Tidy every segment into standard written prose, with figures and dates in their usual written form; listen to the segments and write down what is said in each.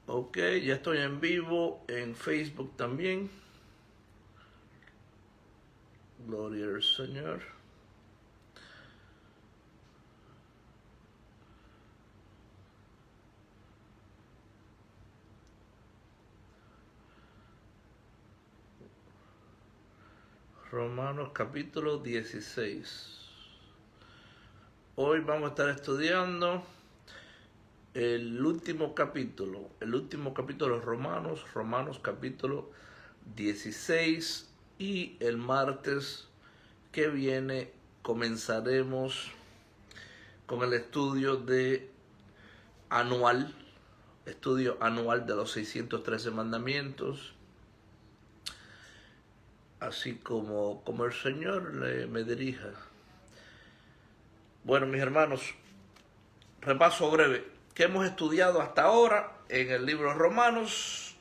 Ok, ya estoy en vivo en Facebook también. Gloria al Señor. Romanos capítulo 16. Hoy vamos a estar estudiando el último capítulo de Romanos capítulo 16, y el martes que viene comenzaremos con el estudio anual de los 613 mandamientos, así como el Señor me dirija. Bueno, mis hermanos, repaso breve que hemos estudiado hasta ahora en el libro de Romanos.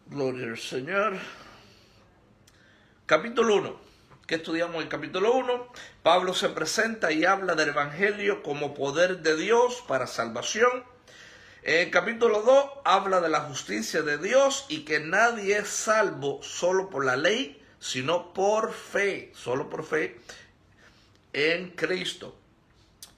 Gloria al Señor. Capítulo 1. ¿Qué estudiamos en el capítulo 1? Pablo se presenta y habla del Evangelio como poder de Dios para salvación. En el capítulo 2 habla de la justicia de Dios y que nadie es salvo solo por la ley, sino por fe, solo por fe en Cristo.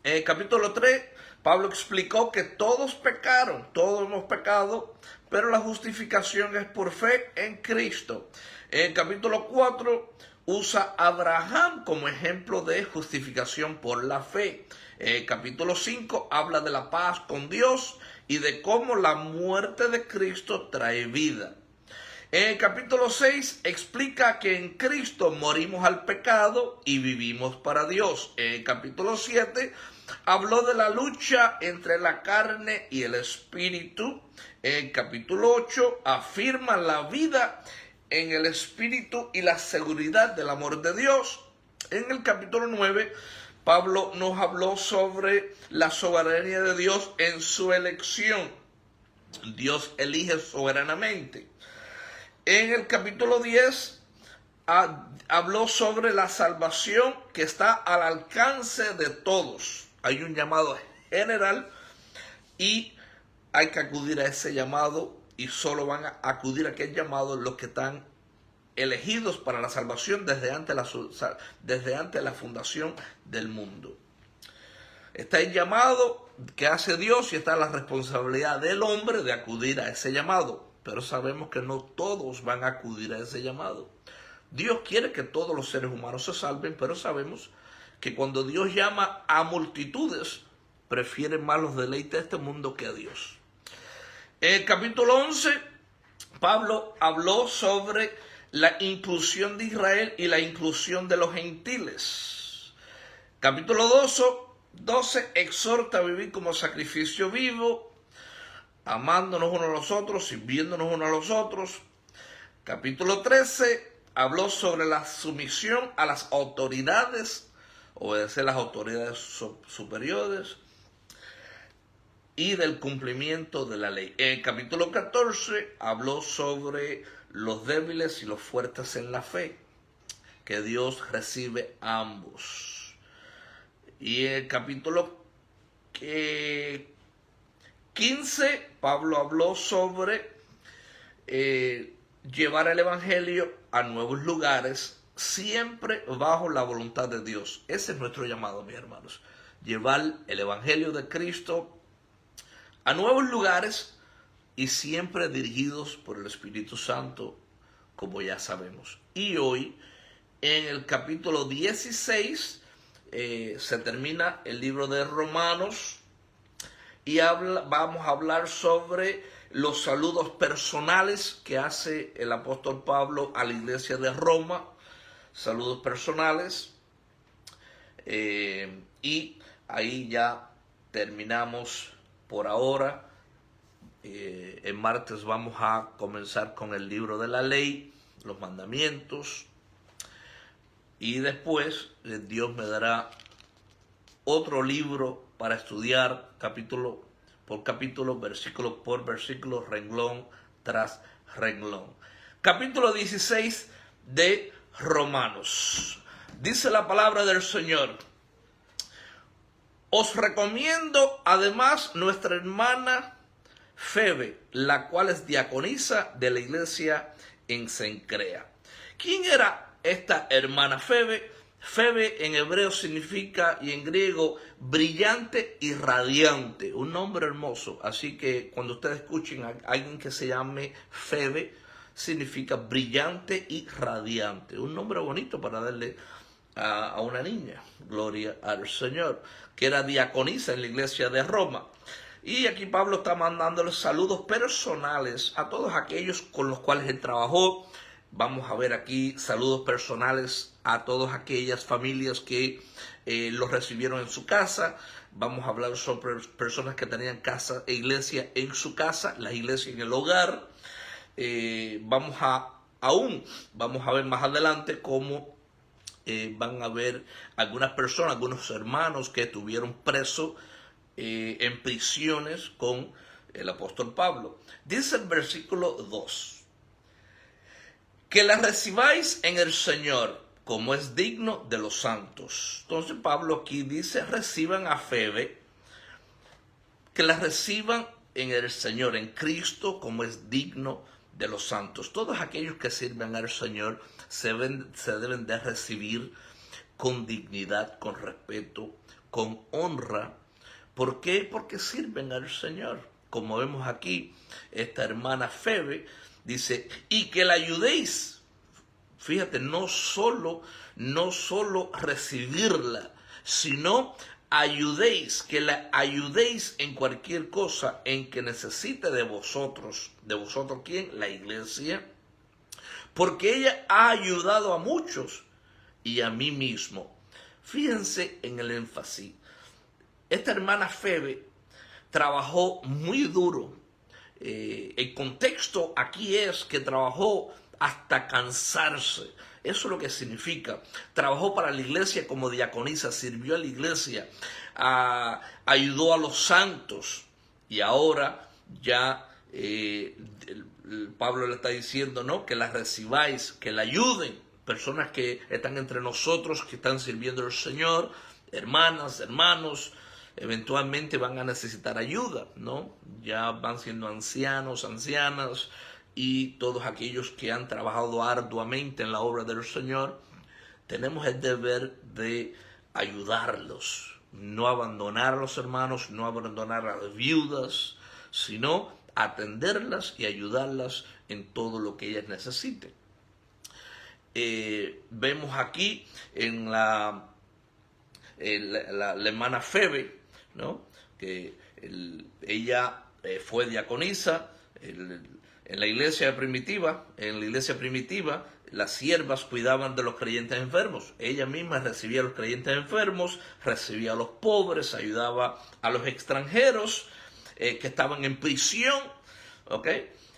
En el capítulo 3, Pablo explicó que todos pecaron, todos hemos pecado, pero la justificación es por fe en Cristo. En el capítulo 4, usa a Abraham como ejemplo de justificación por la fe. En el capítulo 5, habla de la paz con Dios y de cómo la muerte de Cristo trae vida. En el capítulo 6 explica que en Cristo morimos al pecado y vivimos para Dios. En el capítulo 7 habló de la lucha entre la carne y el espíritu. En el capítulo 8 afirma la vida en el espíritu y la seguridad del amor de Dios. En el capítulo 9 Pablo nos habló sobre la soberanía de Dios en su elección. Dios elige soberanamente. En el capítulo 10 habló sobre la salvación que está al alcance de todos. Hay un llamado general y hay que acudir a ese llamado, y solo van a acudir a aquel llamado los que están elegidos para la salvación desde antes de la fundación del mundo. Está el llamado que hace Dios y está la responsabilidad del hombre de acudir a ese llamado. Pero sabemos que no todos van a acudir a ese llamado. Dios quiere que todos los seres humanos se salven, pero sabemos que cuando Dios llama a multitudes, prefieren más los deleites de este mundo que a Dios. En el capítulo 11, Pablo habló sobre la inclusión de Israel y la inclusión de los gentiles. Capítulo 12 exhorta a vivir como sacrificio vivo, amándonos unos a los otros, sirviéndonos unos a los otros. Capítulo 13 habló sobre la sumisión a las autoridades, obedecer las autoridades superiores, y del cumplimiento de la ley. En el capítulo 14 habló sobre los débiles y los fuertes en la fe, que Dios recibe a ambos. Y en el capítulo 15, Pablo habló sobre llevar el Evangelio a nuevos lugares, siempre bajo la voluntad de Dios. Ese es nuestro llamado, mis hermanos. Llevar el Evangelio de Cristo a nuevos lugares y siempre dirigidos por el Espíritu Santo, como ya sabemos. Y hoy, en el capítulo 16, se termina el libro de Romanos. Y vamos a hablar sobre los saludos personales que hace el apóstol Pablo a la iglesia de Roma. Saludos personales. Y ahí ya terminamos por ahora. El martes vamos a comenzar con el libro de la ley, los mandamientos. Y después Dios me dará otro libro para estudiar capítulo por capítulo, versículo por versículo, renglón tras renglón. Capítulo 16 de Romanos. Dice la palabra del Señor: Os recomiendo además nuestra hermana Febe, la cual es diaconisa de la iglesia en Cencrea. ¿Quién era esta hermana Febe? Febe en hebreo significa, y en griego, brillante y radiante. Un nombre hermoso. Así que cuando ustedes escuchen a alguien que se llame Febe, significa brillante y radiante. Un nombre bonito para darle a una niña. Gloria al Señor. Que era diaconisa en la iglesia de Roma. Y aquí Pablo está mandándoles saludos personales a todos aquellos con los cuales él trabajó. Vamos a ver aquí saludos personales a todas aquellas familias que los recibieron en su casa. Vamos a hablar sobre personas que tenían casa e iglesia en su casa, la iglesia en el hogar. Vamos a ver más adelante cómo van a ver algunas personas, algunos hermanos que estuvieron presos en prisiones con el apóstol Pablo. Dice el versículo 2. Que la recibáis en el Señor, como es digno de los santos. Entonces Pablo aquí dice, reciban a Febe, que la reciban en el Señor, en Cristo, como es digno de los santos. Todos aquellos que sirven al Señor se deben de recibir con dignidad, con respeto, con honra. ¿Por qué? Porque sirven al Señor. Como vemos aquí, esta hermana Febe dice, y que la ayudéis. Fíjate, no solo recibirla, sino ayudéis, que la ayudéis en cualquier cosa en que necesite de vosotros. ¿De vosotros quién? La iglesia. Porque ella ha ayudado a muchos y a mí mismo. Fíjense en el énfasis. Esta hermana Febe trabajó muy duro. El contexto aquí es que trabajó hasta cansarse. Eso es lo que significa. Trabajó para la iglesia como diaconisa, sirvió a la iglesia, ayudó a los santos. Y ahora ya Pablo le está diciendo, ¿no?, que la recibáis, que la ayuden. Personas que están entre nosotros, que están sirviendo al Señor, hermanas, hermanos, eventualmente van a necesitar ayuda, ¿no? Ya van siendo ancianos, ancianas, y todos aquellos que han trabajado arduamente en la obra del Señor, tenemos el deber de ayudarlos, no abandonar a los hermanos, no abandonar a las viudas, sino atenderlas y ayudarlas en todo lo que ellas necesiten. Vemos aquí en la hermana Febe, ¿no?, que ella fue diaconisa en la iglesia primitiva. En la iglesia primitiva, las siervas cuidaban de los creyentes enfermos. Ella misma recibía a los creyentes enfermos, recibía a los pobres, ayudaba a los extranjeros que estaban en prisión, ¿ok?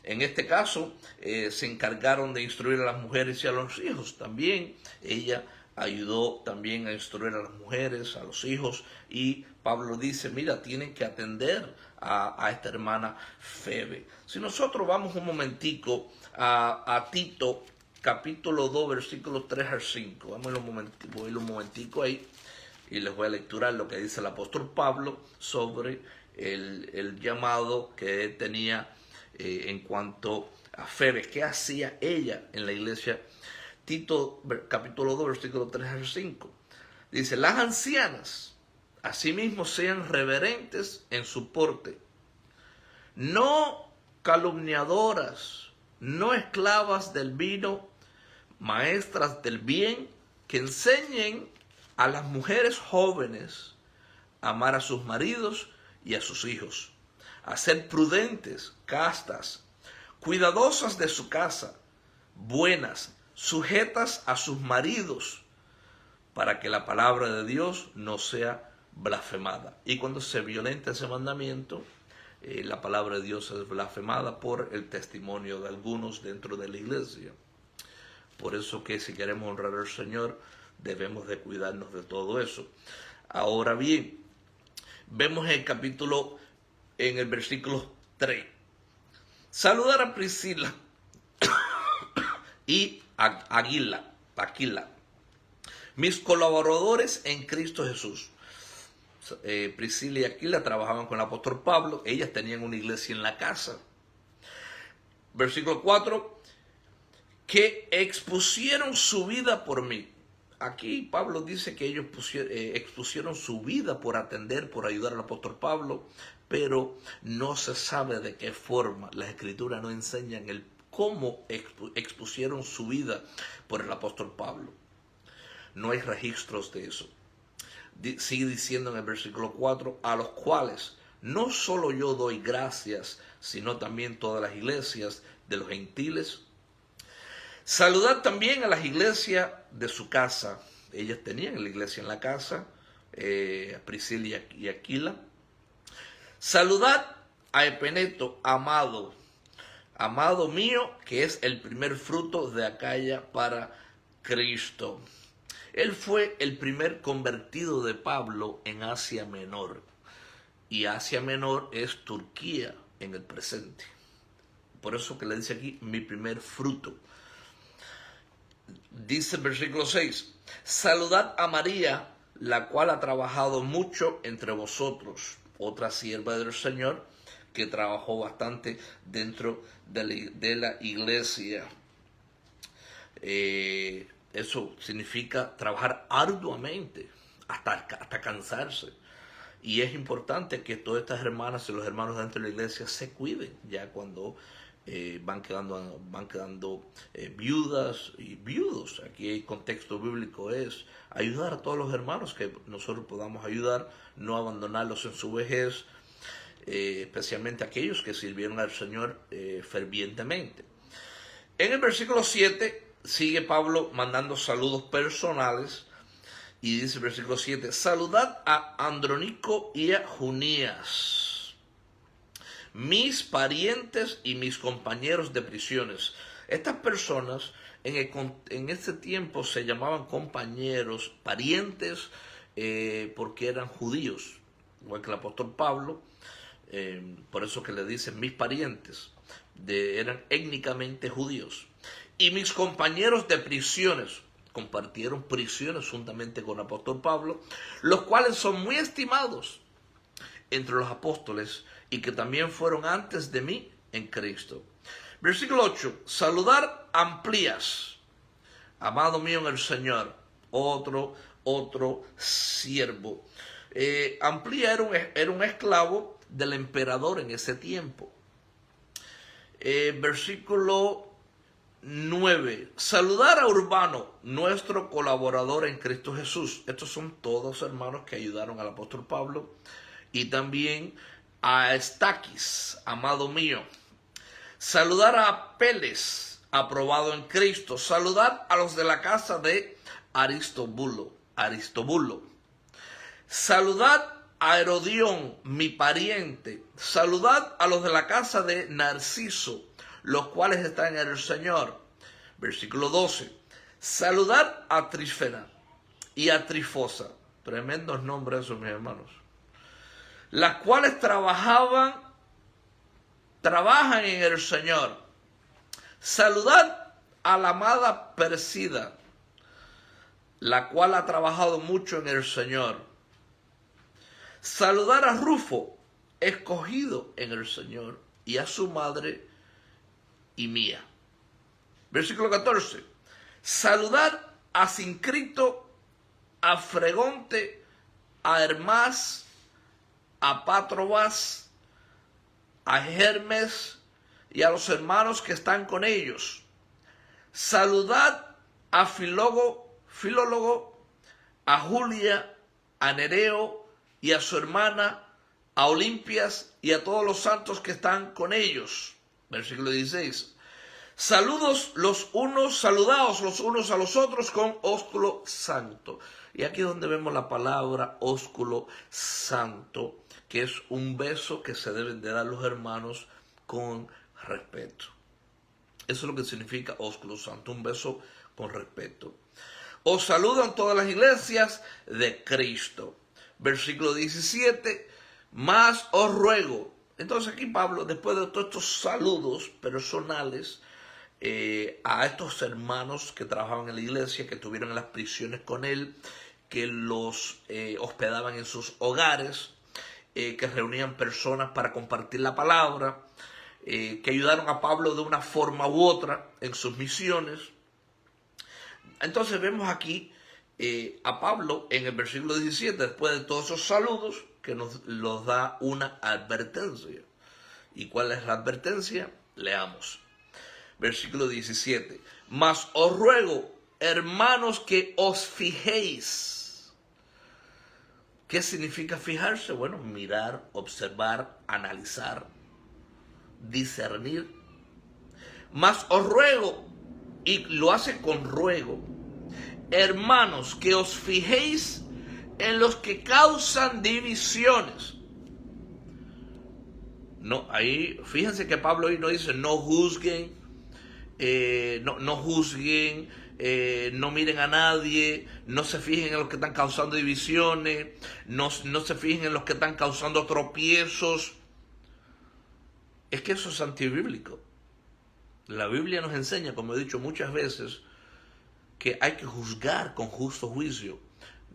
En este caso, se encargaron de instruir a las mujeres y a los hijos. También ella ayudó también a instruir a las mujeres, a los hijos, y Pablo dice, mira, tienen que atender a esta hermana Febe. Si nosotros vamos un momentico a Tito, capítulo 2, versículos 3 al 5, vamos a ir un momentico ahí, y les voy a lecturar lo que dice el apóstol Pablo sobre el llamado que tenía en cuanto a Febe. ¿Qué hacía ella en la iglesia? Tito, capítulo 2, versículo 3 al 5. Dice, las ancianas, asimismo, sean reverentes en su porte, no calumniadoras, no esclavas del vino, maestras del bien, que enseñen a las mujeres jóvenes a amar a sus maridos y a sus hijos, a ser prudentes, castas, cuidadosas de su casa, buenas, sujetas a sus maridos, para que la palabra de Dios no sea blasfemada. Y cuando se violenta ese mandamiento, la palabra de Dios es blasfemada por el testimonio de algunos dentro de la iglesia. Por eso que si queremos honrar al Señor, debemos de cuidarnos de todo eso. Ahora bien, vemos en el versículo 3. Saludar a Priscila y Aquila, mis colaboradores en Cristo Jesús. Priscila y Aquila trabajaban con el apóstol Pablo, ellas tenían una iglesia en la casa. Versículo 4, que expusieron su vida por mí. Aquí Pablo dice que ellos expusieron su vida por atender, por ayudar al apóstol Pablo, pero no se sabe de qué forma. Las escrituras no enseñan cómo expusieron su vida por el apóstol Pablo. No hay registros de eso. Sigue diciendo en el versículo 4, a los cuales no solo yo doy gracias, sino también todas las iglesias de los gentiles. Saludad también a las iglesias de su casa. Ellas tenían la iglesia en la casa, a Priscila y Aquila. Saludad a Epeneto, amado mío, que es el primer fruto de Acaya para Cristo. Él fue el primer convertido de Pablo en Asia Menor. Y Asia Menor es Turquía en el presente. Por eso que le dice aquí, mi primer fruto. Dice el versículo 6, saludad a María, la cual ha trabajado mucho entre vosotros. Otra sierva del Señor que trabajó bastante dentro de la iglesia. Eso significa trabajar arduamente hasta cansarse. Y es importante que todas estas hermanas y los hermanos dentro de la iglesia se cuiden ya cuando van quedando viudas y viudos. Aquí el contexto bíblico es ayudar a todos los hermanos que nosotros podamos ayudar, no abandonarlos en su vejez, especialmente aquellos que sirvieron al Señor fervientemente. En el versículo 7 sigue Pablo mandando saludos personales y dice el versículo 7, saludad a Andrónico y a Junías, mis parientes y mis compañeros de prisiones. Estas personas en este tiempo se llamaban compañeros, parientes, porque eran judíos, igual que el apóstol Pablo, por eso que le dicen mis parientes, eran étnicamente judíos. Y mis compañeros de prisiones, compartieron prisiones juntamente con el apóstol Pablo, los cuales son muy estimados entre los apóstoles y que también fueron antes de mí en Cristo. Versículo 8, saludar a Amplias, amado mío en el Señor, otro siervo. Amplía era un esclavo del emperador en ese tiempo. Versículo 9. Saludar a Urbano, nuestro colaborador en Cristo Jesús. Estos son todos hermanos que ayudaron al apóstol Pablo. Y también a Estaquis, amado mío. Saludar a Apeles, aprobado en Cristo. Saludar a los de la casa de Aristobulo. Saludad a Herodión, mi pariente. Saludad a los de la casa de Narciso, los cuales están en el Señor. Versículo 12. Saludar a Trífena y a Trifosa. Tremendos nombres esos, mis hermanos. Las cuales trabajan en el Señor. Saludad a la amada Persida, la cual ha trabajado mucho en el Señor. Saludar a Rufo, escogido en el Señor, y a su madre y mía. Versículo 14. Saludar a Sincrito, a Fregonte, a Hermas, a Patrobas, a Hermes y a los hermanos que están con ellos. Saludad a Filólogo, a Julia, a Nereo y a su hermana, a Olimpias y a todos los santos que están con ellos. Versículo 16. Saludaos los unos a los otros con ósculo santo. Y aquí es donde vemos la palabra ósculo santo, que es un beso que se deben de dar los hermanos con respeto. Eso es lo que significa ósculo santo, un beso con respeto. Os saludan todas las iglesias de Cristo. Versículo 17, más os ruego. Entonces aquí Pablo, después de todos estos saludos personales a estos hermanos que trabajaban en la iglesia, que estuvieron en las prisiones con él, que los hospedaban en sus hogares, que reunían personas para compartir la palabra, que ayudaron a Pablo de una forma u otra en sus misiones. Entonces vemos aquí a Pablo en el versículo 17, después de todos esos saludos, que nos los da una advertencia. ¿Y cuál es la advertencia? Leamos. Versículo 17. Mas os ruego, hermanos, que os fijéis. ¿Qué significa fijarse? Bueno, mirar, observar, analizar, discernir. Mas os ruego, y lo hace con ruego, hermanos, que os fijéis en los que causan divisiones. No, ahí, fíjense que Pablo ahí no dice no juzguen, no juzguen, no miren a nadie, no se fijen en los que están causando divisiones, no se fijen en los que están causando tropiezos. Es que eso es antibíblico. La Biblia nos enseña, como he dicho muchas veces, que hay que juzgar con justo juicio,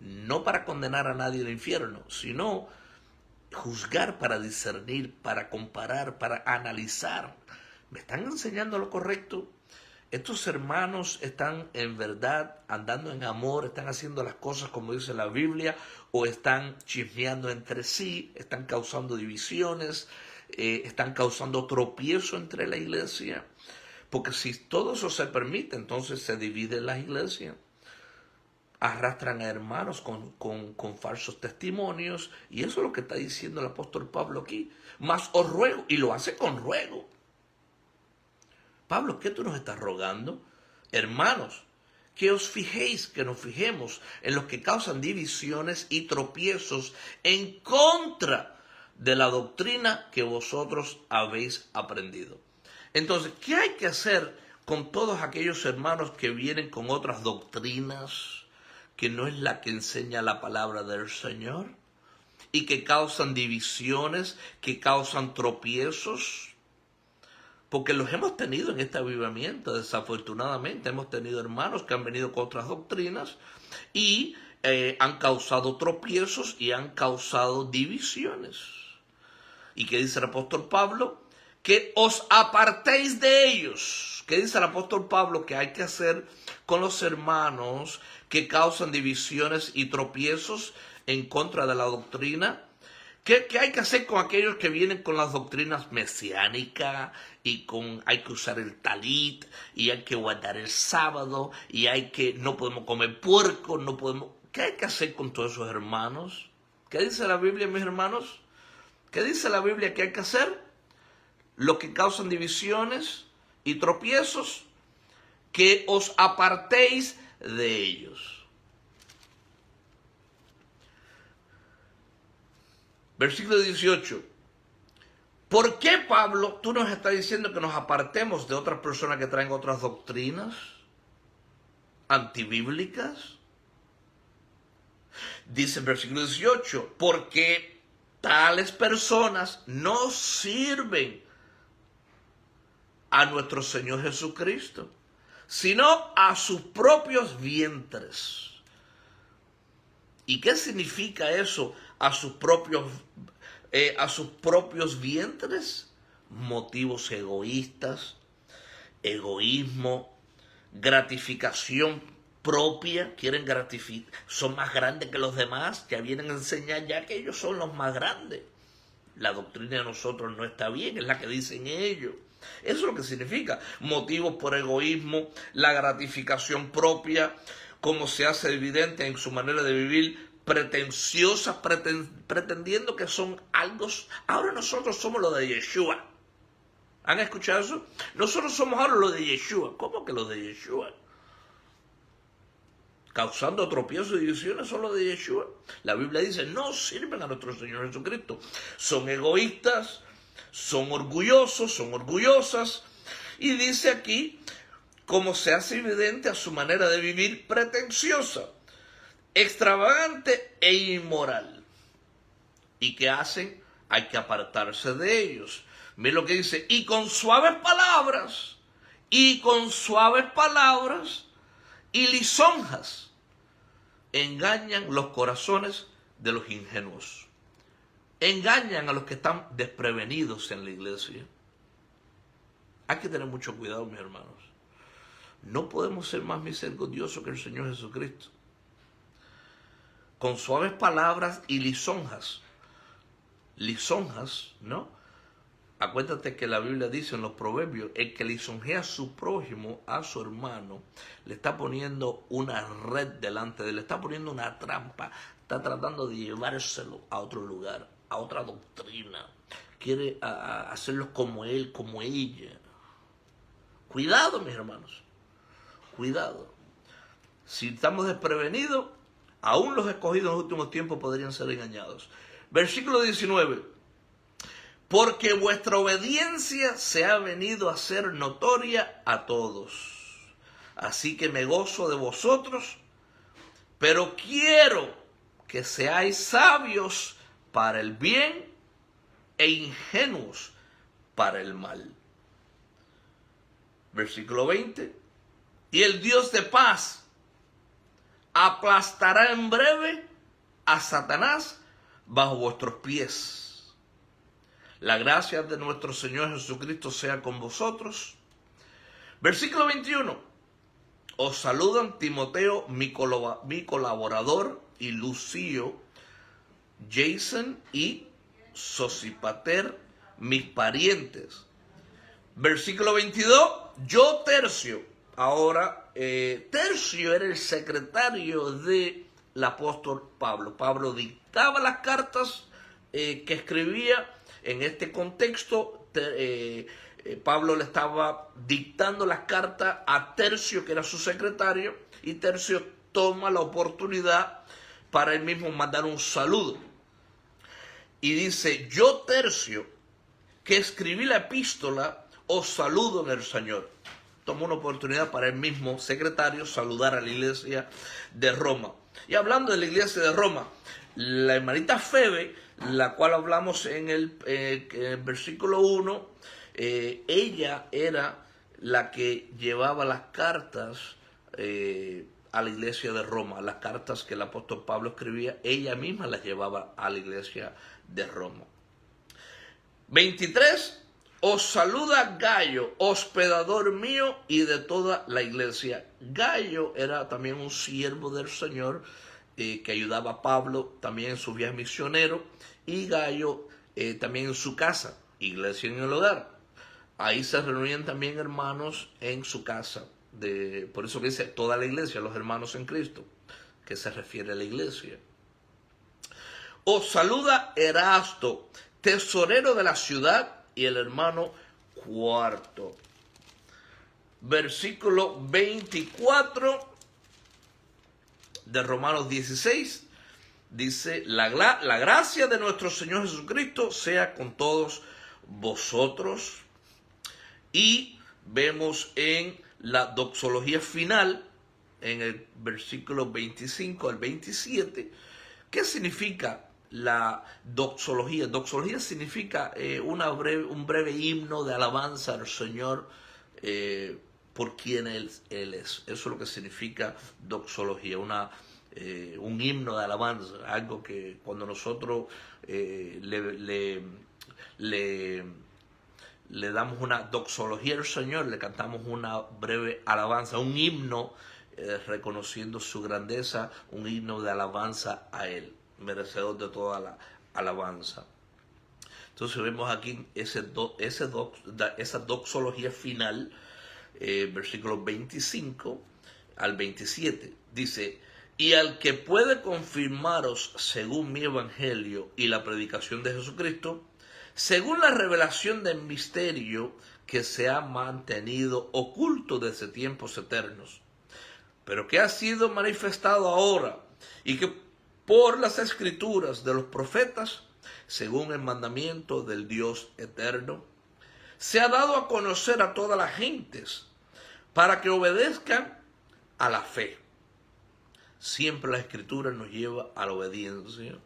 no para condenar a nadie al infierno, sino juzgar para discernir, para comparar, para analizar. ¿Me están enseñando lo correcto? Estos hermanos están en verdad andando en amor, están haciendo las cosas como dice la Biblia, o están chismeando entre sí, están causando divisiones, están causando tropiezo entre la iglesia. Porque si todo eso se permite, entonces se divide la iglesia. Arrastran a hermanos con falsos testimonios. Y eso es lo que está diciendo el apóstol Pablo aquí. Mas os ruego, y lo hace con ruego. Pablo, ¿qué tú nos estás rogando? Hermanos, que os fijéis, que nos fijemos en los que causan divisiones y tropiezos en contra de la doctrina que vosotros habéis aprendido. Entonces, ¿qué hay que hacer con todos aquellos hermanos que vienen con otras doctrinas, que no es la que enseña la palabra del Señor, y que causan divisiones, que causan tropiezos? Porque los hemos tenido en este avivamiento, desafortunadamente. Hemos tenido hermanos que han venido con otras doctrinas y han causado tropiezos y han causado divisiones. ¿Y qué dice el apóstol Pablo? Que os apartéis de ellos. ¿Qué dice el apóstol Pablo que hay que hacer con los hermanos que causan divisiones y tropiezos en contra de la doctrina? ¿Qué hay que hacer con aquellos que vienen con las doctrinas mesiánicas y hay que usar el talit y hay que guardar el sábado y no podemos comer puerco, no podemos? ¿Qué hay que hacer con todos esos hermanos? ¿Qué dice la Biblia, mis hermanos? ¿Qué dice la Biblia que hay que hacer? Los que causan divisiones y tropiezos, que os apartéis de ellos. Versículo 18. ¿Por qué, Pablo, tú nos estás diciendo que nos apartemos de otras personas que traen otras doctrinas antibíblicas? Dice el versículo 18, porque tales personas no sirven a nuestro Señor Jesucristo, sino a sus propios vientres. ¿Y qué significa eso? A sus propios vientres. Motivos egoístas, egoísmo, gratificación propia, quieren gratificar, son más grandes que los demás, ya vienen a enseñar ya que ellos son los más grandes. La doctrina de nosotros no está bien, es la que dicen ellos. Eso es lo que significa. Motivos por egoísmo, la gratificación propia, como se hace evidente en su manera de vivir, pretenciosas, pretendiendo que son algo. Ahora nosotros somos los de Yeshua. ¿Han escuchado eso? Nosotros somos ahora los de Yeshua. ¿Cómo que los de Yeshua? Causando tropiezos y divisiones son los de Yeshua. La Biblia dice, no sirven a nuestro Señor Jesucristo. Son egoístas, son orgullosos, son orgullosas. Y dice aquí, como se hace evidente a su manera de vivir, pretenciosa, extravagante e inmoral. ¿Y qué hacen? Hay que apartarse de ellos. Miren lo que dice, y con suaves palabras, y lisonjas. engañan los corazones de los ingenuos. Engañan a los que están desprevenidos en la iglesia. Hay que tener mucho cuidado, mis hermanos. No podemos ser más misericordiosos que el Señor Jesucristo. Con suaves palabras y lisonjas. Lisonjas, ¿no? Acuérdate que la Biblia dice en los proverbios, el que lisonjea a su prójimo, a su hermano, le está poniendo una red delante de él, le está poniendo una trampa, está tratando de llevárselo a otro lugar, a otra doctrina. Quiere hacerlos como él, como ella. Cuidado, mis hermanos, cuidado. Si estamos desprevenidos, aún los escogidos en los últimos tiempos podrían ser engañados. Versículo 19. Porque vuestra obediencia se ha venido a ser notoria a todos. Así que me gozo de vosotros, pero quiero que seáis sabios para el bien e ingenuos para el mal. Versículo 20. Y el Dios de paz aplastará en breve a Satanás bajo vuestros pies. La gracia de nuestro Señor Jesucristo sea con vosotros. Versículo 21. Os saludan Timoteo, mi colaborador, y Lucio, Jason y Sosipater, mis parientes. Versículo 22. Yo Tercio. Ahora, Tercio era el secretario del apóstol Pablo. Pablo dictaba las cartas que escribía. En este contexto, Pablo le estaba dictando las cartas a Tercio, que era su secretario, y Tercio toma la oportunidad para él mismo mandar un saludo. Y dice, yo Tercio, que escribí la epístola, os saludo en el Señor. Toma una oportunidad para él mismo, secretario, saludar a la iglesia de Roma. Y hablando de la iglesia de Roma, la hermanita Febe, la cual hablamos en el versículo 1, ella era la que llevaba las cartas a la iglesia de Roma. Las cartas que el apóstol Pablo escribía, ella misma las llevaba a la iglesia de Roma. 23. Os saluda Gayo, hospedador mío y de toda la iglesia. Gayo era también un siervo del Señor, que ayudaba a Pablo también en su viaje misionero, y Gayo también en su casa, iglesia en el hogar. Ahí se reunían también hermanos en su casa. Por eso que dice toda la iglesia, los hermanos en Cristo, que se refiere a la iglesia. Os saluda Erasto, tesorero de la ciudad, y el hermano Cuarto. Versículo 24 de Romanos 16, dice, la gracia de nuestro Señor Jesucristo sea con todos vosotros. Y vemos en la doxología final, en el versículo 25 al 27, ¿qué significa la doxología? Doxología significa un breve himno de alabanza al Señor, por quien Él es. Eso es lo que significa doxología, un himno de alabanza, algo que cuando nosotros le damos una doxología al Señor, le cantamos una breve alabanza, un himno reconociendo su grandeza, un himno de alabanza a Él, merecedor de toda la alabanza. Entonces vemos aquí esa doxología final, versículos 25 al 27. Dice, y al que puede confirmaros según mi evangelio y la predicación de Jesucristo, según la revelación del misterio que se ha mantenido oculto desde tiempos eternos, pero que ha sido manifestado ahora, y que por las escrituras de los profetas, según el mandamiento del Dios eterno, se ha dado a conocer a todas las gentes, para que obedezcan a la fe. Siempre la escritura nos lleva a la obediencia.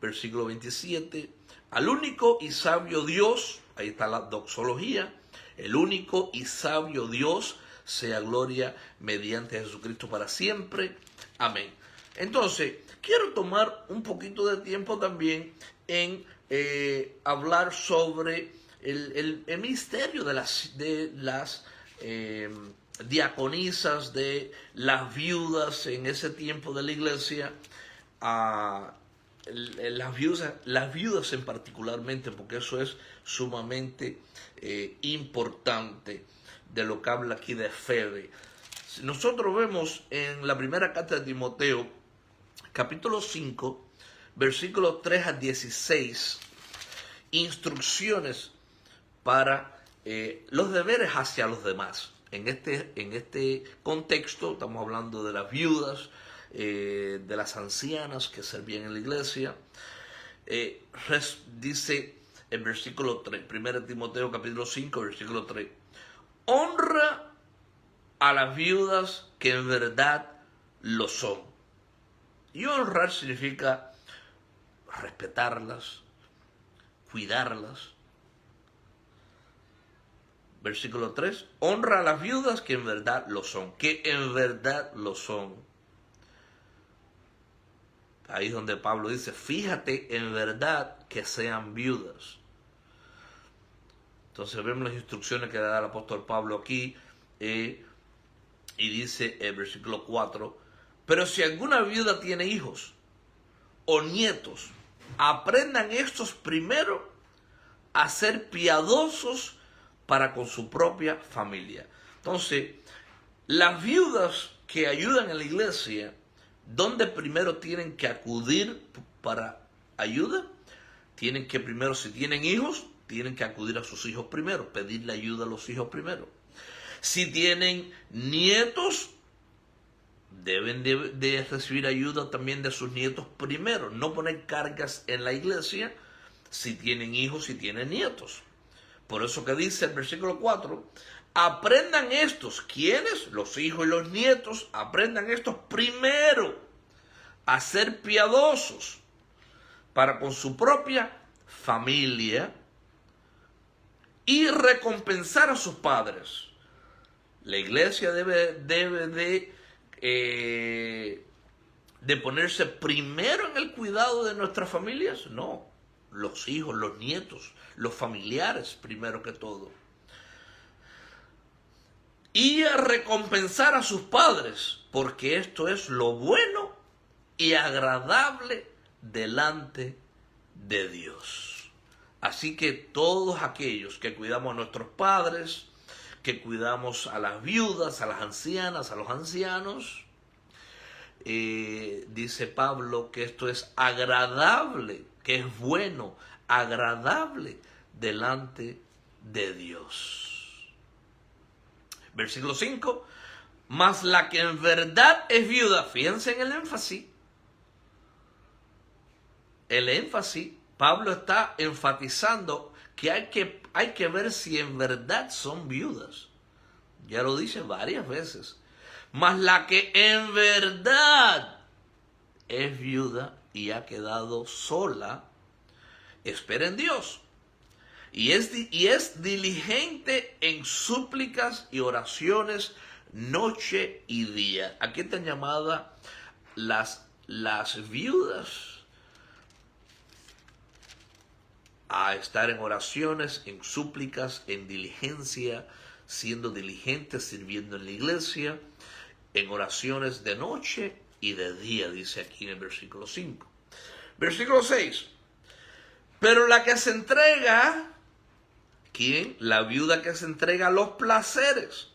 Versículo 27, al único y sabio Dios, ahí está la doxología, el único y sabio Dios, sea gloria mediante Jesucristo para siempre. Amén. Entonces, quiero tomar un poquito de tiempo también en hablar sobre el misterio de las diaconisas, de las viudas en ese tiempo de la iglesia, las viudas en particularmente, porque eso es sumamente importante de lo que habla aquí de Febe. Nosotros vemos en la primera carta de Timoteo, capítulo 5, versículos 3 a 16, instrucciones para los deberes hacia los demás. En este contexto estamos hablando de las viudas, de las ancianas que servían en la iglesia. Dice el versículo 3, 1 Timoteo capítulo 5, versículo 3, honra a las viudas que en verdad lo son. Y honrar significa respetarlas, cuidarlas. Versículo 3, honra a las viudas que en verdad lo son, que en verdad lo son. Ahí es donde Pablo dice, fíjate en verdad que sean viudas. Entonces vemos las instrucciones que da el apóstol Pablo aquí, y dice el versículo 4, pero si alguna viuda tiene hijos o nietos, aprendan estos primero a ser piadosos para con su propia familia. Entonces, las viudas que ayudan en la iglesia, ¿dónde primero tienen que acudir para ayuda? Tienen que primero, si tienen hijos, tienen que acudir a sus hijos primero, pedirle ayuda a los hijos primero. Si tienen nietos, deben de recibir ayuda también de sus nietos primero. No poner cargas en la iglesia si tienen hijos, si tienen nietos. Por eso que dice el versículo 4, aprendan estos, ¿quiénes? Los hijos y los nietos, aprendan estos primero a ser piadosos para con su propia familia y recompensar a sus padres. La iglesia debe de ponerse primero en el cuidado de nuestras familias. No, los hijos, los nietos, los familiares primero que todo. Y a recompensar a sus padres, porque esto es lo bueno y agradable delante de Dios. Así que todos aquellos que cuidamos a nuestros padres, que cuidamos a las viudas, a las ancianas, a los ancianos, dice Pablo que esto es agradable, que es bueno, agradable delante de Dios. Versículo 5, mas la que en verdad es viuda, fíjense en el énfasis. El énfasis, Pablo está enfatizando que hay que ver si en verdad son viudas. Ya lo dice varias veces. Mas la que en verdad es viuda y ha quedado sola, espera en Dios. Y es diligente en súplicas y oraciones noche y día. Aquí están llamadas las viudas a estar en oraciones, en súplicas, en diligencia, siendo diligentes, sirviendo en la iglesia, en oraciones de noche y de día, dice aquí en el versículo 5. Versículo 6. Pero la que se entrega, ¿quién? La viuda que se entrega a los placeres,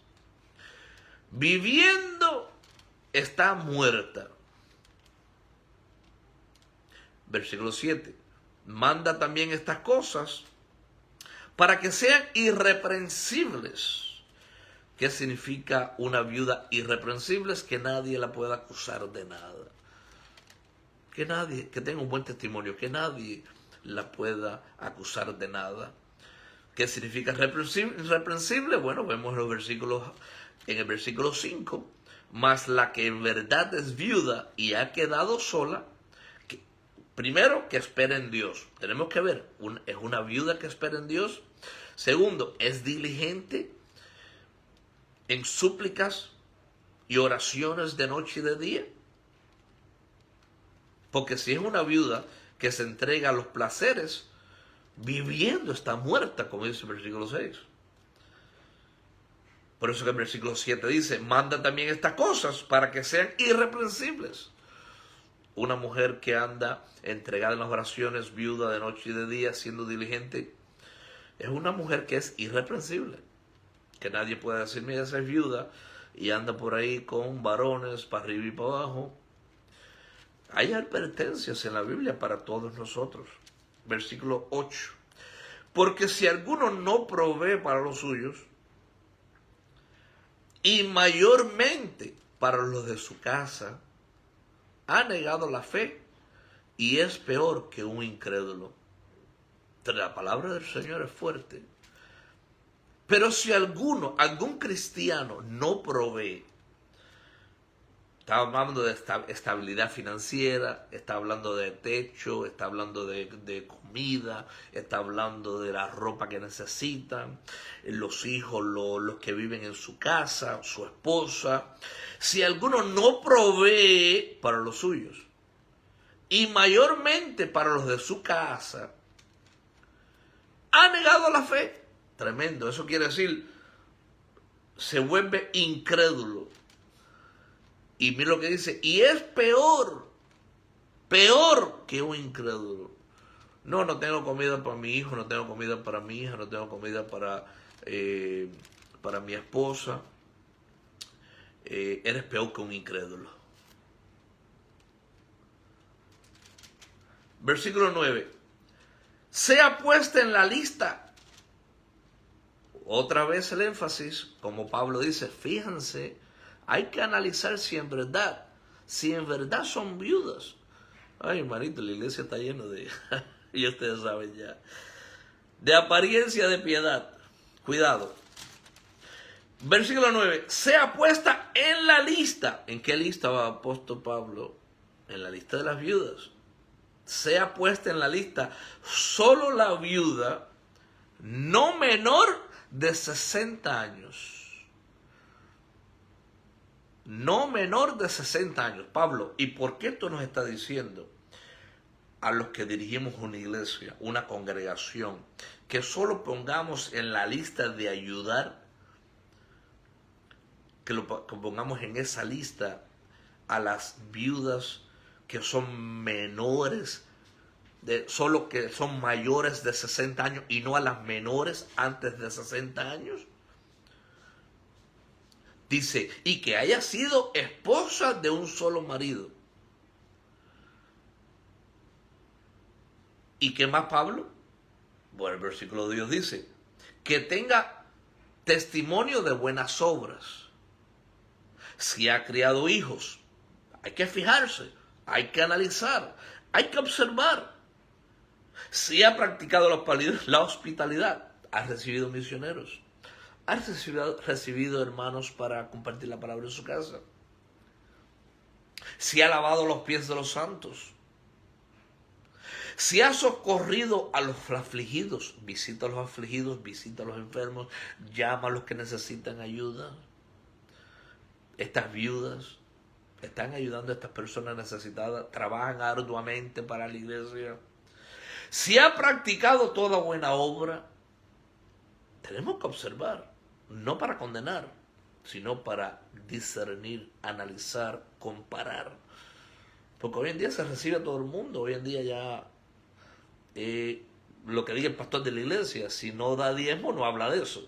viviendo, está muerta. Versículo 7. Manda también estas cosas para que sean irreprensibles. ¿Qué significa una viuda irreprensible? Es que nadie la pueda acusar de nada. Que nadie, que tenga un buen testimonio, que nadie la pueda acusar de nada. ¿Qué significa irreprensible? Bueno, vemos en el versículo 5, mas la que en verdad es viuda y ha quedado sola, primero, que espera en Dios. Tenemos que ver, es una viuda que espera en Dios. Segundo, es diligente en súplicas y oraciones de noche y de día. Porque si es una viuda que se entrega a los placeres, viviendo está muerta, como dice el versículo 6. Por eso que el versículo 7 dice, manda también estas cosas para que sean irreprensibles. Una mujer que anda entregada en las oraciones, viuda de noche y de día, siendo diligente, es una mujer que es irreprensible. Que nadie puede decir, mira, esa es viuda y anda por ahí con varones para arriba y para abajo. Hay advertencias en la Biblia para todos nosotros. Versículo 8. Porque si alguno no provee para los suyos, y mayormente para los de su casa, ha negado la fe y es peor que un incrédulo. La palabra del Señor es fuerte. Pero si algún cristiano no provee, está hablando de estabilidad financiera, está hablando de techo, está hablando de comida, está hablando de la ropa que necesitan, los hijos, los que viven en su casa, su esposa. Si alguno no provee para los suyos, y mayormente para los de su casa, ha negado la fe. Tremendo, eso quiere decir, se vuelve incrédulo. Y mira lo que dice, y es peor que un incrédulo. No tengo comida para mi hijo, no tengo comida para mi hija, no tengo comida para mi esposa. Eres peor que un incrédulo. Versículo 9. Sea puesta en la lista. Otra vez el énfasis, como Pablo dice, fíjense, hay que analizar si en verdad son viudas. Ay, hermanito, la iglesia está llena de, y ustedes saben ya, de apariencia de piedad. Cuidado. Versículo 9, sea puesta en la lista. ¿En qué lista va apóstol Pablo? En la lista de las viudas. Sea puesta en la lista solo la viuda no menor de 60 años. No menor de 60 años. Pablo, ¿y por qué esto nos está diciendo a los que dirigimos una iglesia, una congregación, que solo pongamos en la lista de ayudar, que pongamos en esa lista a las viudas que son menores, solo que son mayores de 60 años y no a las menores antes de 60 años? Dice, y que haya sido esposa de un solo marido. ¿Y qué más, Pablo? Bueno, el versículo de Dios dice, que tenga testimonio de buenas obras. Si ha criado hijos, hay que fijarse, hay que analizar, hay que observar. Si ha practicado la hospitalidad, ha recibido misioneros, ha recibido hermanos para compartir la palabra en su casa. Si ha lavado los pies de los santos. Si ha socorrido a los afligidos, visita a los afligidos, visita a los enfermos, llama a los que necesitan ayuda. Estas viudas están ayudando a estas personas necesitadas, trabajan arduamente para la iglesia. Si ha practicado toda buena obra, tenemos que observar, no para condenar, sino para discernir, analizar, comparar. Porque hoy en día se recibe a todo el mundo, hoy en día ya lo que diga el pastor de la iglesia, si no da diezmo no habla de eso.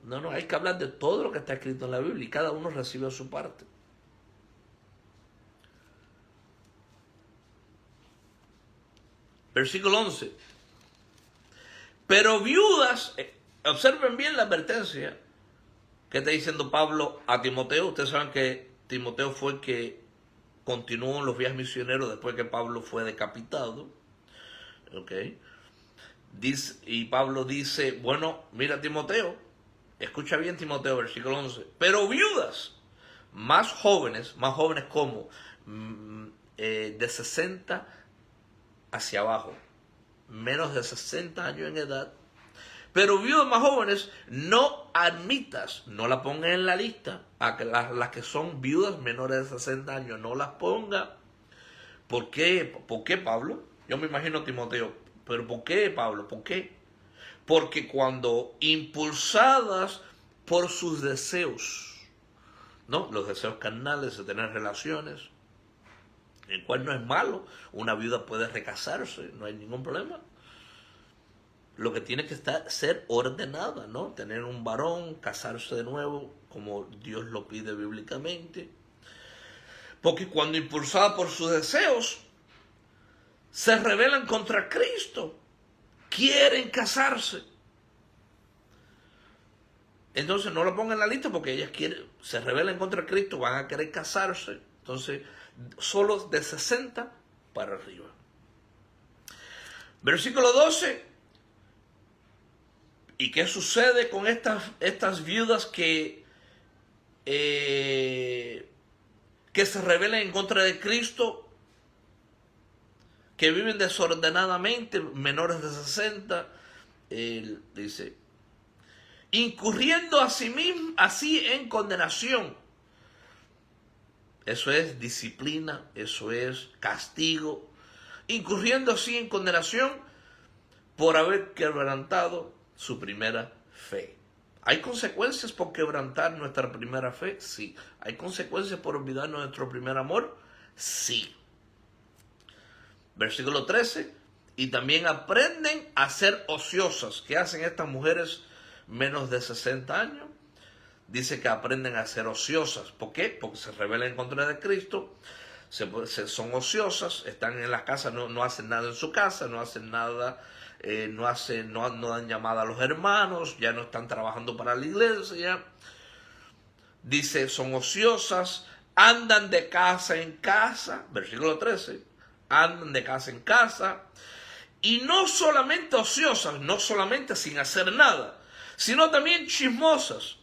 No, hay que hablar de todo lo que está escrito en la Biblia y cada uno recibe su parte. Versículo 11. Pero viudas, observen bien la advertencia que está diciendo Pablo a Timoteo. Ustedes saben que Timoteo fue el que continuó en los viajes misioneros después que Pablo fue decapitado. ¿Okay? Y Pablo dice, bueno, mira Timoteo, escucha bien Timoteo, versículo 11. Pero viudas más jóvenes como de 60 hacia abajo, menos de 60 años en edad, Pero viudas más jóvenes no admitas, no la pongan en la lista. A que las que son viudas menores de 60 años, no las ponga. ¿Por qué? ¿Por qué, Pablo? Yo me imagino Timoteo, pero ¿por qué, Pablo? ¿Por qué? Porque cuando impulsadas por sus deseos, ¿no? Los deseos carnales de tener relaciones, el cual no es malo, una viuda puede recasarse, no hay ningún problema. Lo que tiene que ser ordenada, ¿no? Tener un varón, casarse de nuevo, como Dios lo pide bíblicamente. Porque cuando impulsada por sus deseos, se rebelan contra Cristo, quieren casarse. Entonces no lo pongan en la lista porque ellas se rebelan contra Cristo, van a querer casarse. Entonces, solo de 60 para arriba. Versículo 12. ¿Y qué sucede con estas viudas que se rebelan en contra de Cristo, que viven desordenadamente, menores de 60? Él dice, incurriendo así en condenación. Eso es disciplina, eso es castigo. Incurriendo así en condenación por haber quebrantado su primera fe. ¿Hay consecuencias por quebrantar nuestra primera fe? Sí. ¿Hay consecuencias por olvidar nuestro primer amor? Sí. Versículo 13. Y también aprenden a ser ociosas. ¿Qué hacen estas mujeres menos de 60 años? Dice que aprenden a ser ociosas. ¿Por qué? Porque se rebelan en contra de Cristo. Son ociosas, están en la casa, no hacen nada en su casa, no hacen nada, no dan llamada a los hermanos, ya no están trabajando para la iglesia. Dice, son ociosas, andan de casa en casa, versículo 13, andan de casa en casa, y no solamente ociosas, no solamente sin hacer nada, sino también chismosas.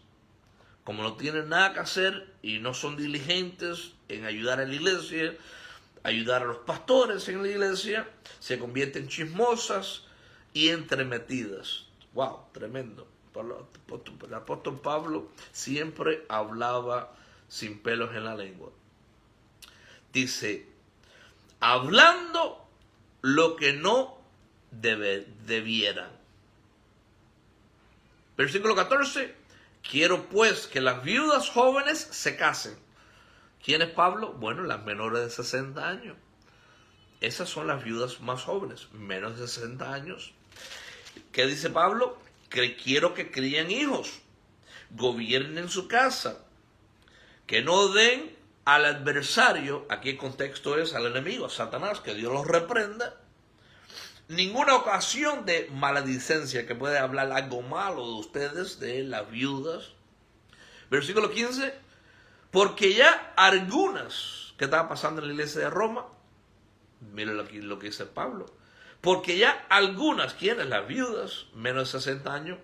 Como no tienen nada que hacer y no son diligentes en ayudar a la iglesia, ayudar a los pastores en la iglesia, se convierten en chismosas y entremetidas. ¡Wow! Tremendo. El apóstol Pablo siempre hablaba sin pelos en la lengua. Dice, hablando lo que no debieran. Versículo 14. Quiero pues que las viudas jóvenes se casen. ¿Quién es Pablo? Bueno, las menores de 60 años. Esas son las viudas más jóvenes, menos de 60 años. ¿Qué dice Pablo? Que quiero que críen hijos, gobiernen su casa, que no den al adversario, aquí el contexto es al enemigo, a Satanás, que Dios los reprenda, ninguna ocasión de maledicencia, que puede hablar algo malo de ustedes, de las viudas. Versículo 15, porque ya algunas, ¿qué estaba pasando en la iglesia de Roma? Miren aquí lo que dice Pablo. Porque ya algunas, ¿quiénes? Las viudas, menos de 60 años,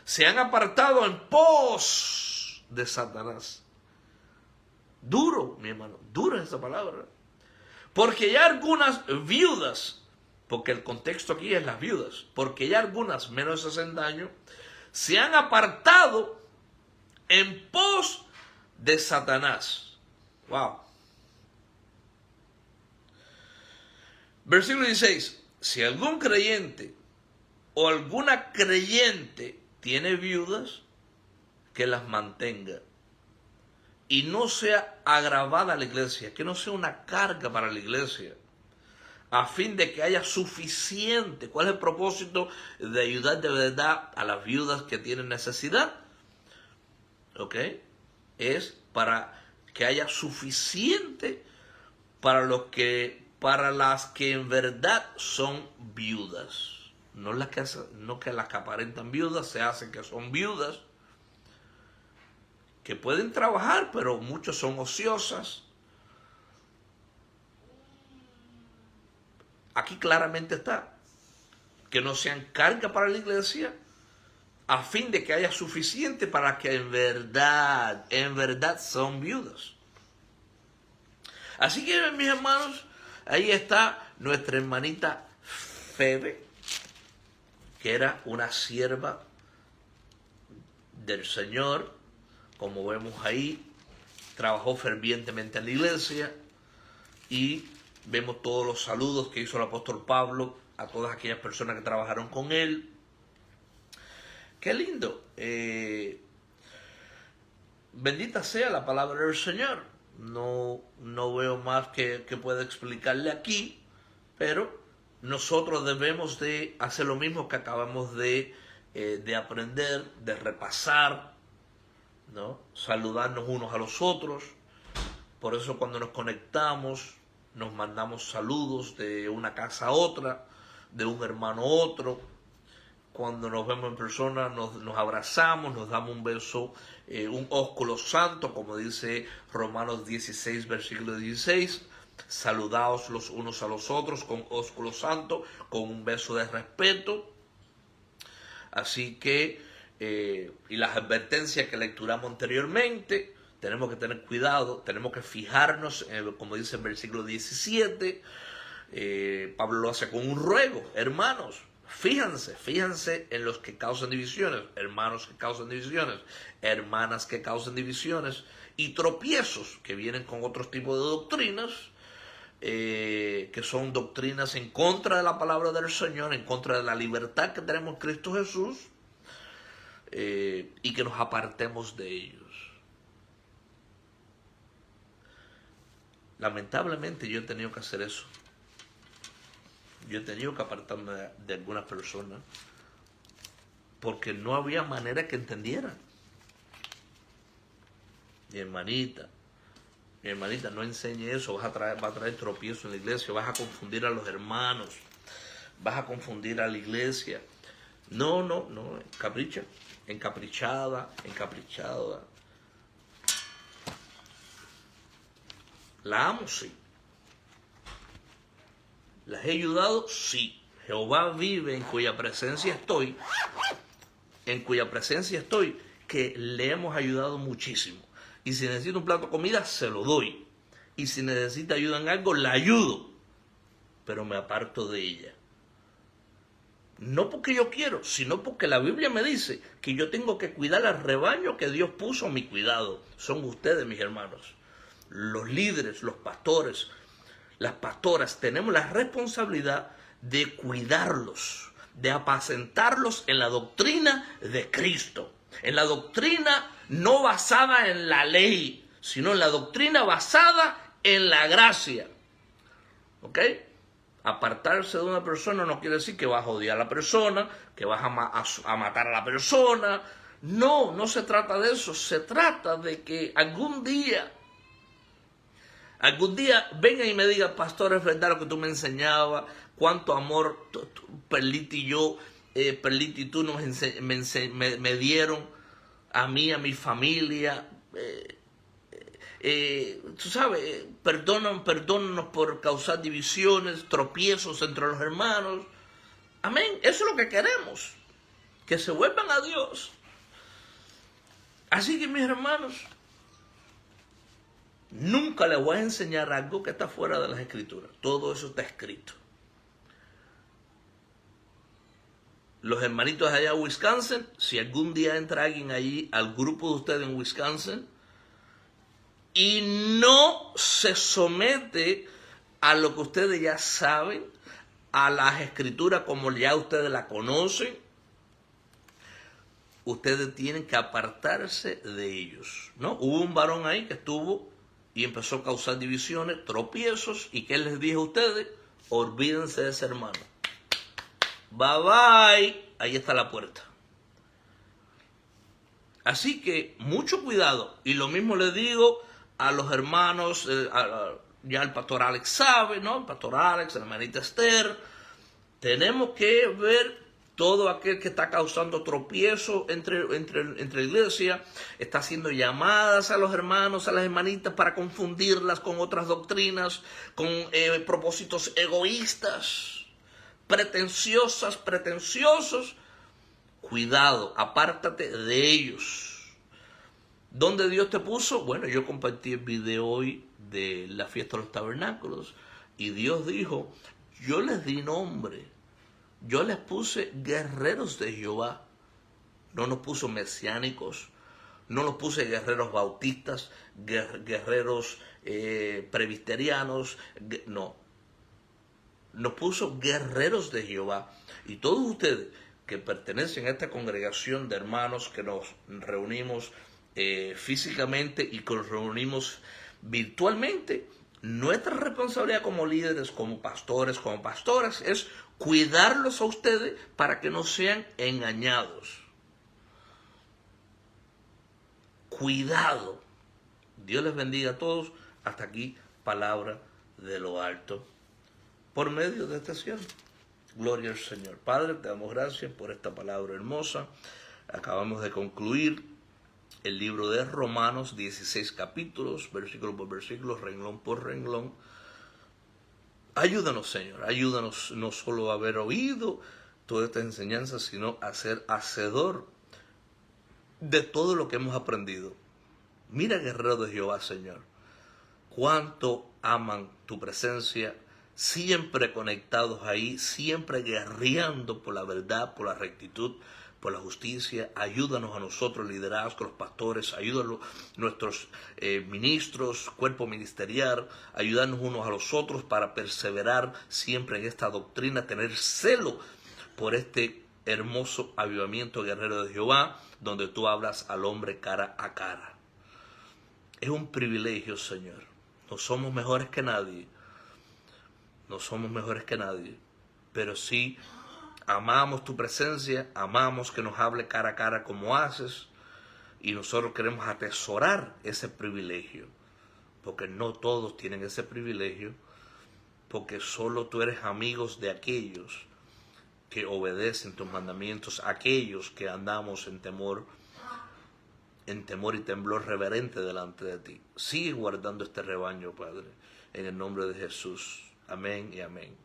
se han apartado en pos de Satanás. Duro, mi hermano, dura esa palabra. Porque ya algunas viudas, porque el contexto aquí es las viudas, porque ya algunas menos de 60 años se han apartado en pos de Satanás. Wow. Versículo 16. Si algún creyente o alguna creyente tiene viudas, que las mantenga y no sea agravada a la iglesia, que no sea una carga para la iglesia, a fin de que haya suficiente. ¿Cuál es el propósito de ayudar de verdad a las viudas que tienen necesidad? ¿Ok? Es para que haya suficiente para las que en verdad son viudas. No que las que aparentan viudas, se hacen que son viudas, que pueden trabajar, pero muchos son ociosas. Aquí claramente está, que no sean carga para la iglesia, a fin de que haya suficiente para que en verdad son viudas. Así que, mis hermanos, ahí está nuestra hermanita Febe, que era una sierva del Señor, como vemos ahí, trabajó fervientemente en la iglesia y vemos todos los saludos que hizo el apóstol Pablo a todas aquellas personas que trabajaron con él. ¡Qué lindo! Bendita sea la palabra del Señor. No veo más que pueda explicarle aquí, pero nosotros debemos de hacer lo mismo que acabamos de aprender, de repasar, ¿no? Saludarnos unos a los otros. Por eso cuando nos conectamos, nos mandamos saludos de una casa a otra, de un hermano a otro. Cuando nos vemos en persona, nos abrazamos, nos damos un beso, un ósculo santo, como dice Romanos 16, versículo 16. Saludaos los unos a los otros con ósculo santo, con un beso de respeto. Así que, y las advertencias que lecturamos anteriormente, tenemos que tener cuidado, tenemos que fijarnos, como dice el versículo 17, Pablo lo hace con un ruego. Hermanos, fíjense en los que causan divisiones, hermanos que causan divisiones, hermanas que causan divisiones y tropiezos que vienen con otros tipos de doctrinas, que son doctrinas en contra de la palabra del Señor, en contra de la libertad que tenemos en Cristo Jesús, y que nos apartemos de ellos. Lamentablemente yo he tenido que hacer eso. Yo he tenido que apartarme de algunas personas porque no había manera que entendieran. Mi hermanita, no enseñe eso, va a traer tropiezo en la iglesia, vas a confundir a los hermanos, vas a confundir a la iglesia. No, encaprichada. La amo, sí. ¿Las he ayudado? Sí. Jehová vive, en cuya presencia estoy, que le hemos ayudado muchísimo. Y si necesita un plato de comida, se lo doy. Y si necesita ayuda en algo, la ayudo. Pero me aparto de ella. No porque yo quiero, sino porque la Biblia me dice que yo tengo que cuidar al rebaño que Dios puso a mi cuidado. Son ustedes, mis hermanos. Los líderes, los pastores, las pastoras, tenemos la responsabilidad de cuidarlos, de apacentarlos en la doctrina de Cristo. En la doctrina no basada en la ley, sino en la doctrina basada en la gracia. ¿Ok? Apartarse de una persona no quiere decir que vas a odiar a la persona, que vas a matar a la persona. No se trata de eso. Se trata de que algún día venga y me diga, pastor, es verdad lo que tú me enseñabas, cuánto amor Perlita y yo, Perlita y tú me dieron a mí, a mi familia. Tú sabes, perdónanos por causar divisiones, tropiezos entre los hermanos. Amén, eso es lo que queremos, que se vuelvan a Dios. Así que, mis hermanos, nunca les voy a enseñar algo que está fuera de las Escrituras. Todo eso está escrito. Los hermanitos allá en Wisconsin, si algún día entra alguien allí al grupo de ustedes en Wisconsin y no se somete a lo que ustedes ya saben, a las Escrituras como ya ustedes la conocen, ustedes tienen que apartarse de ellos, ¿no? Hubo un varón ahí que estuvo y empezó a causar divisiones, tropiezos, y ¿qué les dije a ustedes? Olvídense de ese hermano. Bye bye, ahí está la puerta. Así que mucho cuidado, y lo mismo les digo a los hermanos, ya el pastor Alex sabe, ¿no? El pastor Alex, la hermanita Esther. Tenemos que ver todo aquel que está causando tropiezo entre la iglesia, está haciendo llamadas a los hermanos, a las hermanitas para confundirlas con otras doctrinas, con propósitos egoístas, pretenciosos. Cuidado, apártate de ellos. ¿Dónde Dios te puso? Bueno, yo compartí el video hoy de la fiesta de los tabernáculos y Dios dijo, yo les di nombre. Yo les puse guerreros de Jehová. No nos puso mesiánicos, no nos puse guerreros bautistas, guerreros presbiterianos, no. Nos puso guerreros de Jehová. Y todos ustedes que pertenecen a esta congregación de hermanos que nos reunimos físicamente y que nos reunimos virtualmente, nuestra responsabilidad como líderes, como pastores, como pastoras, es cuidarlos a ustedes para que no sean engañados. Cuidado. Dios les bendiga a todos. Hasta aquí, palabra de lo alto, por medio de esta sierva. Gloria al Señor. Padre, te damos gracias por esta palabra hermosa. Acabamos de concluir el libro de Romanos, 16 capítulos, versículo por versículo, renglón por renglón. Ayúdanos, Señor. Ayúdanos no solo a haber oído toda esta enseñanza, sino a ser hacedor de todo lo que hemos aprendido. Mira, guerrero de Jehová, Señor, cuánto aman tu presencia, siempre conectados ahí, siempre guerreando por la verdad, por la rectitud, por la justicia. Ayúdanos a nosotros, liderazgo, los pastores, ayúdanos nuestros ministros, cuerpo ministerial, ayúdanos unos a los otros para perseverar siempre en esta doctrina, tener celo por este hermoso avivamiento, guerrero de Jehová, donde tú hablas al hombre cara a cara. Es un privilegio, Señor. No somos mejores que nadie. No somos mejores que nadie. Pero sí amamos tu presencia, amamos que nos hable cara a cara como haces. Y nosotros queremos atesorar ese privilegio. Porque no todos tienen ese privilegio. Porque solo tú eres amigos de aquellos que obedecen tus mandamientos, aquellos que andamos en temor y temblor reverente delante de ti. Sigue guardando este rebaño, Padre, en el nombre de Jesús. Amén y amén.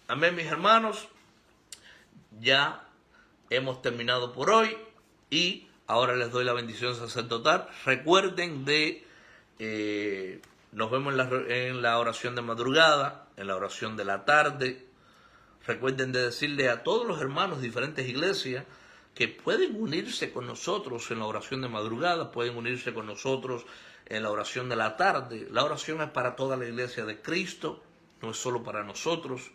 Amén, mis hermanos. Ya hemos terminado por hoy y ahora les doy la bendición sacerdotal. Recuerden nos vemos en la oración de madrugada, en la oración de la tarde. Recuerden de decirle a todos los hermanos de diferentes iglesias que pueden unirse con nosotros en la oración de madrugada, pueden unirse con nosotros en la oración de la tarde. La oración es para toda la iglesia de Cristo, no es solo para nosotros.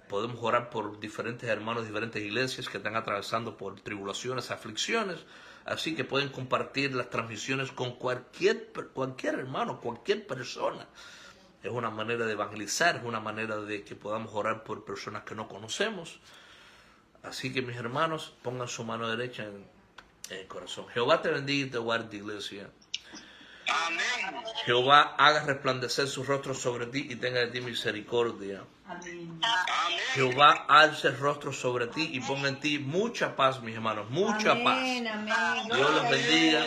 Podemos orar por diferentes hermanos de diferentes iglesias que están atravesando por tribulaciones, aflicciones. Así que pueden compartir las transmisiones con cualquier hermano, cualquier persona. Es una manera de evangelizar, es una manera de que podamos orar por personas que no conocemos. Así que, mis hermanos, pongan su mano derecha en el corazón. Jehová te bendiga y te guarde, iglesia. Amén. Jehová haga resplandecer su rostro sobre ti y tenga de ti misericordia. Amén. Amén. Jehová alce el rostro sobre ti y ponga en ti mucha paz, mis hermanos, mucha paz. Amén. Dios los bendiga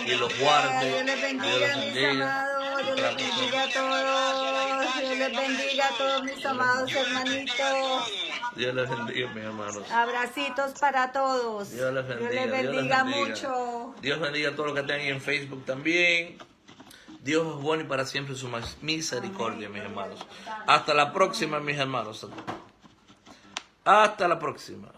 y los guarde. Dios les bendiga, mis amados. Dios les bendiga a todos. Dios les bendiga a todos mis amados hermanitos. Dios les bendiga, mis hermanos. Abracitos para todos. Dios les bendiga. Dios les bendiga mucho. Dios bendiga a todos los que están ahí en Facebook también. Dios es bueno y para siempre su misericordia, mis hermanos. Hasta la próxima, mis hermanos. Hasta la próxima.